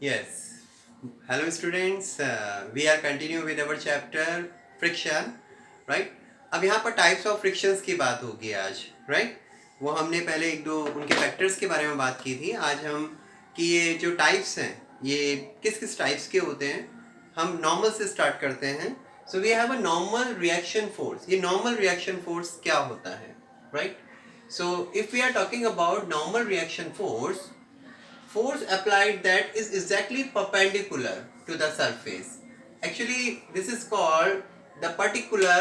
Yes. Hello students. We are continue with our chapter friction, right? अब यहाँ पर types of frictions की बात होगी आज, राइट? वो हमने पहले एक दो उनके फैक्टर्स के बारे में बात की थी। आज हम कि ये जो टाइप्स हैं ये किस किस टाइप्स के होते हैं, हम नॉर्मल से स्टार्ट करते हैं। So we have a normal reaction force. ये नॉर्मल रिएक्शन फोर्स क्या होता है, right? So if we are talking about normal reaction force, force applied that is exactly perpendicular to the surface. Actually this is called the particular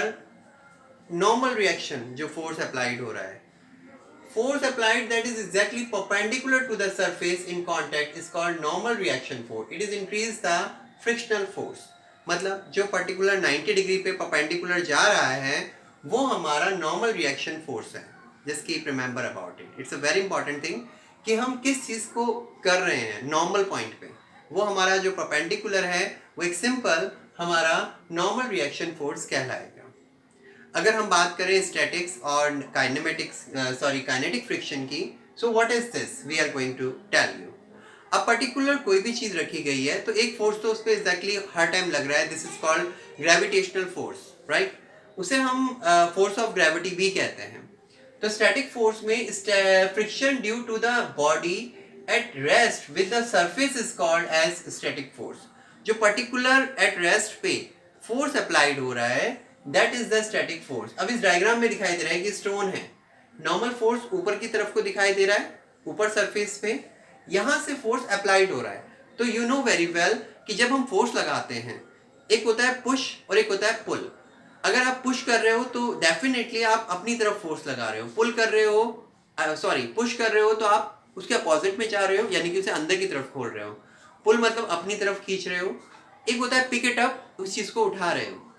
normal reaction जो force applied हो रहा है. Force applied that is exactly perpendicular to the surface in contact is called normal reaction force. It is increase the frictional force. मतलब जो particular 90 degree पे perpendicular जा रहा है वो हमारा normal reaction force है. Just keep remember about it. It's a very important thing कि हम किस चीज़ को कर रहे हैं नॉर्मल पॉइंट पे, वो हमारा जो परपेंडिकुलर है वो एक सिंपल हमारा नॉर्मल रिएक्शन फोर्स कहलाएगा। अगर हम बात करें स्टैटिक्स और काइनेटिक फ्रिक्शन की, so what is this we are going to tell you. अब पर्टिकुलर कोई भी चीज़ रखी गई है तो एक फोर्स तो उस पर एग्जैक्टली हर टाइम लग रहा है, this is called gravitational force, right? उसे हम फोर्स ऑफ ग्रेविटी भी कहते हैं। तो स्टैटिक फोर्स में friction due to the body at rest with the surface is called as static force. जो पर्टिकुलर एट रेस्ट पे फोर्स अप्लाइड हो रहा है that is the static force. अब इस डायग्राम में दिखाई दे रहा है कि स्टोन है, नॉर्मल फोर्स ऊपर की तरफ को दिखाई दे रहा है, ऊपर सरफेस पे यहां से फोर्स अप्लाइड हो रहा है। तो यू नो वेरी वेल कि जब हम फोर्स लगाते हैं एक होता है पुश और एक होता है पुल। अगर आप पुश कर रहे हो तो डेफिनेटली आप अपनी तरफ फोर्स लगा रहे हो, पुल कर रहे हो पुश कर रहे हो तो आप उसके अपोजिट में जा रहे हो, यानी कि उसे अंदर की तरफ खोल रहे हो। पुल मतलब अपनी तरफ खींच रहे हो। एक होता है पिक इट अप, उस चीज को उठा रहे हो,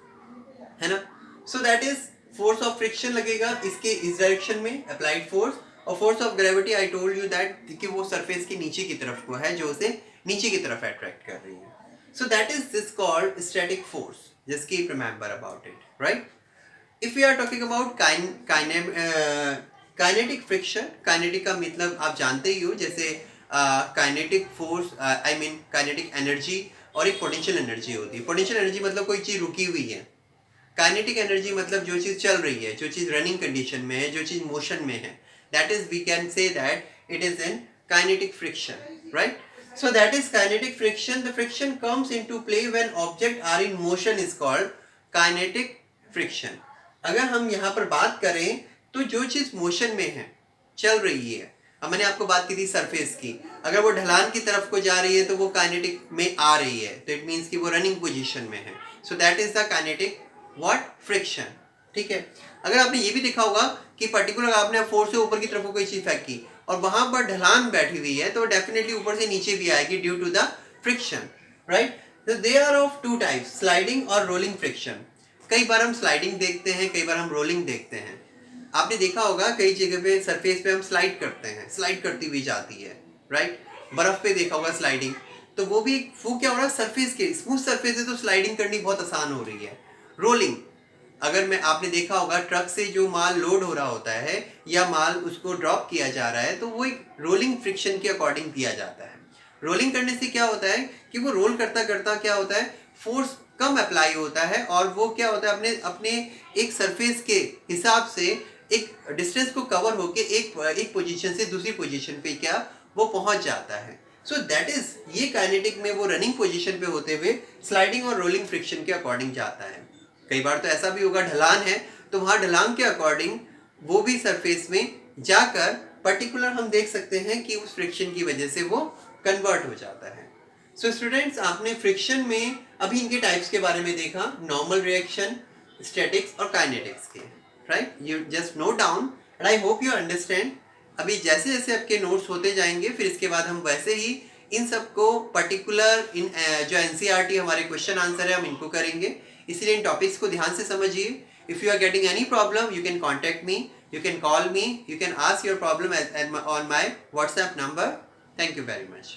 है ना? सो that is force of friction लगेगा इसके इस डायरेक्शन में अप्लाइड फोर्स। और force of gravity I told you that कि वो सरफेस के नीचे की तरफ को है जो उसे नीचे की तरफ अट्रैक्ट कर रही है। So that is this called static force. Just keep remember about it, right? If we are talking about kinetic friction, kinetic का मतलब आप जानते ही हो, जैसे kinetic force I mean kinetic energy और एक पोटेंशियल एनर्जी होती है। पोटेंशियल एनर्जी मतलब कोई चीज़ रुकी हुई है, काइनेटिक एनर्जी मतलब जो चीज़ चल रही है, जो चीज़ रनिंग कंडीशन में है, जो चीज़ मोशन में है, that is we can say that it is in kinetic friction, right? So that is kinetic friction. The friction comes into play when objects are in motion is called kinetic friction. अगर हम यहाँ पर बात करें तो जो चीज़ motion में है, चल रही है, अब मैंने आपको बात की थी सरफेस की, अगर वो ढलान की तरफ को जा रही है तो वो काइनेटिक में आ रही है, तो इट मीन्स कि वो रनिंग पोजीशन में है। So that is the kinetic what friction, ठीक है? अगर आपने ये भी देखा होगा कि पर्टिकुलर आपने फोर्स से ऊपर की तरफ को कोई चीज़ फेंकी और वहां पर ढलान बैठी हुई है तो डेफिनेटली ऊपर से नीचे भी आएगी due to the friction, right? They are of two types, sliding और रोलिंग फ्रिक्शन। कई बार हम स्लाइडिंग देखते हैं, कई बार हम रोलिंग देखते हैं। आपने देखा होगा कई जगह पे सरफेस पे हम स्लाइड करते हैं, स्लाइड करती हुई जाती है, राइट? बर्फ पे देखा होगा स्लाइडिंग, तो वो भी वो क्या हो रहा है, सरफेस के स्मूथ सरफेस है तो स्लाइडिंग करनी बहुत आसान हो रही है। रोलिंग, अगर मैं आपने देखा होगा ट्रक से जो माल लोड हो रहा होता है या माल उसको ड्रॉप किया जा रहा है तो वो एक रोलिंग फ्रिक्शन के अकॉर्डिंग दिया जाता है। रोलिंग करने से क्या होता है कि वो रोल करता करता क्या होता है, फोर्स कम अप्लाई होता है और वो क्या होता है अपने अपने एक सरफेस के हिसाब से एक डिस्टेंस को कवर होके एक पोजीशन से दूसरी पोजीशन पे क्या वो पहुंच जाता है। सो दैट इज ये काइनेटिक में वो रनिंग पोजीशन पे होते हुए स्लाइडिंग और रोलिंग फ्रिक्शन के अकॉर्डिंग जाता है। कई बार तो ऐसा भी होगा ढलान है तो वहां ढलान के अकॉर्डिंग वो भी सरफेस में जाकर पर्टिकुलर हम देख सकते हैं कि उस फ्रिक्शन की वजह से वो कन्वर्ट हो जाता है। सो स्टूडेंट्स, आपने फ्रिक्शन में अभी इनके टाइप्स के बारे में देखा, नॉर्मल रिएक्शन, स्टैटिक्स और काइनेटिक्स के, right? You just note down and I hope you understand. अभी जैसे जैसे आपके नोट्स होते जाएंगे फिर इसके बाद हम वैसे ही इन सबको पर्टिकुलर इन जो एनसीईआरटी हमारे क्वेश्चन आंसर है हम इनको करेंगे, इसलिए इन टॉपिक्स को ध्यान से समझिए। If you are getting any problem you can contact me, you can call me, you can ask your problem on my WhatsApp number. Thank you very much.